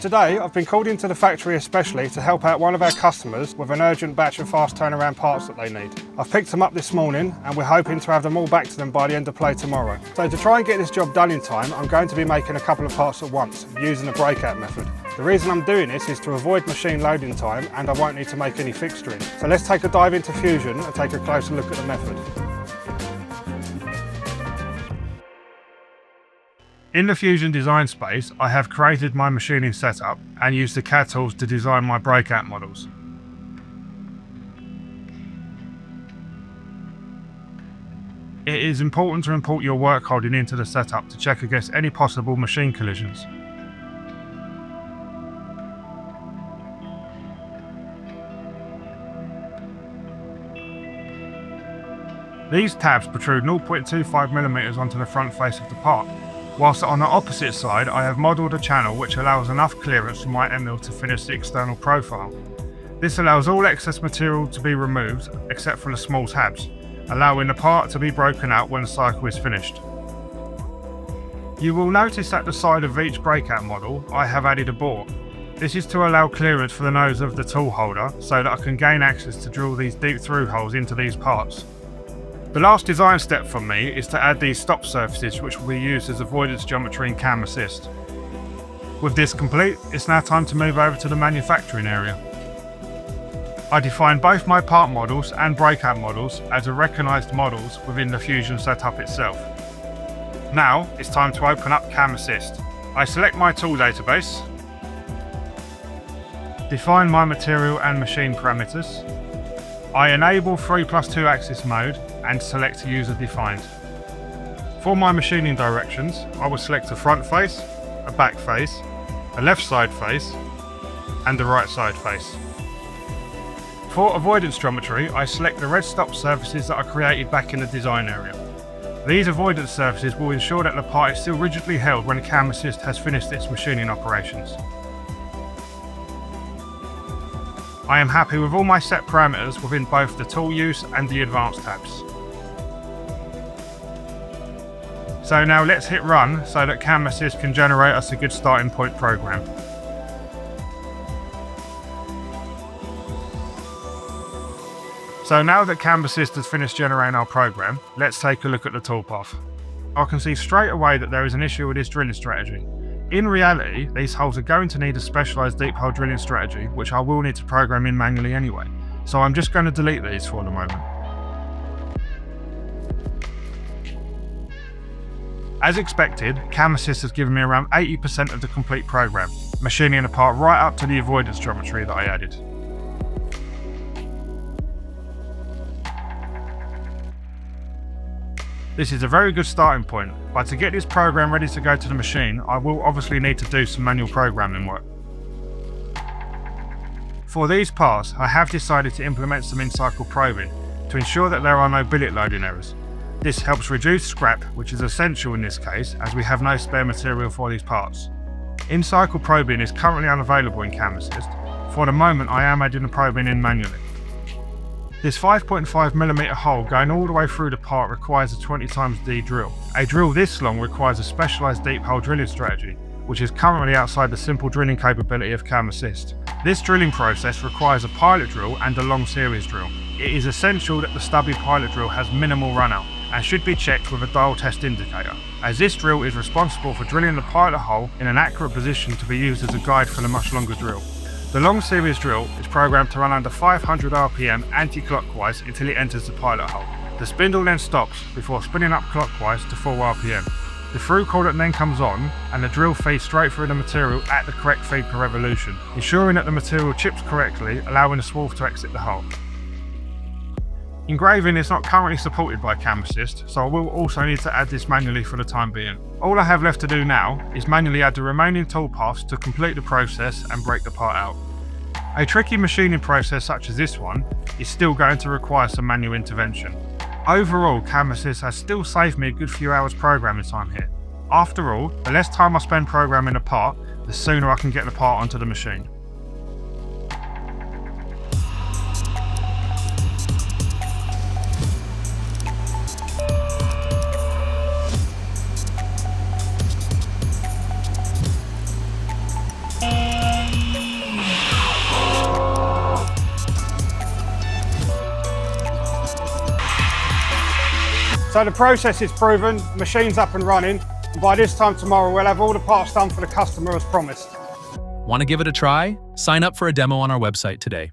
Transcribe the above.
Today I've been called into the factory especially to help out one of our customers with an urgent batch of fast turnaround parts that they need. I've picked them up this morning and we're hoping to have them all back to them by the end of play tomorrow. So to try and get this job done in time, I'm going to be making a couple of parts at once using the breakout method. The reason I'm doing this is to avoid machine loading time and I won't need to make any fixturing. So let's take a dive into Fusion and take a closer look at the method. In the Fusion design space, I have created my machining setup and used the CAD tools to design my breakout models. It is important to import your work holding into the setup to check against any possible machine collisions. These tabs protrude 0.25mm onto the front face of the part, whilst on the opposite side I have modelled a channel which allows enough clearance for my end mill to finish the external profile. This allows all excess material to be removed except for the small tabs, allowing the part to be broken out when the cycle is finished. You will notice at the side of each breakout model I have added a bore. This is to allow clearance for the nose of the tool holder so that I can gain access to drill these deep through holes into these parts. The last design step for me is to add these stop surfaces which will be used as avoidance geometry in CAM Assist. With this complete, it's now time to move over to the manufacturing area. I defined both my part models and breakout models as recognised models within the Fusion setup itself. Now it's time to open up CAM Assist. I select my tool database, define my material and machine parameters. I enable 3+2 axis mode and select user defined. For my machining directions, I will select a front face, a back face, a left side face and a right side face. For avoidance geometry, I select the red stop surfaces that are created back in the design area. These avoidance surfaces will ensure that the part is still rigidly held when CAM Assist has finished its machining operations. I am happy with all my set parameters within both the tool use and the advanced tabs. So now let's hit run so that CAM Assist can generate us a good starting point program. So now that CAM Assist has finished generating our program, let's take a look at the toolpath. I can see straight away that there is an issue with this drilling strategy. In reality, these holes are going to need a specialised deep hole drilling strategy, which I will need to program in manually anyway, so I'm just going to delete these for the moment. As expected, CAM Assist has given me around 80% of the complete program, machining the part right up to the avoidance geometry that I added. This is a very good starting point, but to get this program ready to go to the machine, I will obviously need to do some manual programming work. For these parts, I have decided to implement some in-cycle probing to ensure that there are no billet loading errors. This helps reduce scrap, which is essential in this case as we have no spare material for these parts. In-cycle probing is currently unavailable in CAM Assist. For the moment I am adding the probing in manually. This 5.5mm hole going all the way through the part requires a 20xD drill. A drill this long requires a specialised deep hole drilling strategy, which is currently outside the simple drilling capability of CAM Assist. This drilling process requires a pilot drill and a long series drill. It is essential that the stubby pilot drill has minimal runout and should be checked with a dial test indicator, as this drill is responsible for drilling the pilot hole in an accurate position to be used as a guide for the much longer drill. The long series drill is programmed to run under 500 RPM anti-clockwise until it enters the pilot hole. The spindle then stops before spinning up clockwise to full RPM. The through cordlet then comes on and the drill feeds straight through the material at the correct feed per revolution, ensuring that the material chips correctly, allowing the swarf to exit the hole. Engraving is not currently supported by CAM Assist, so I will also need to add this manually for the time being. All I have left to do now is manually add the remaining toolpaths to complete the process and break the part out. A tricky machining process such as this one is still going to require some manual intervention. Overall, CAM Assist has still saved me a good few hours programming time here. After all, the less time I spend programming a part, the sooner I can get the part onto the machine. So the process is proven, machine's up and running, and by this time tomorrow we'll have all the parts done for the customer as promised. Want to give it a try? Sign up for a demo on our website today.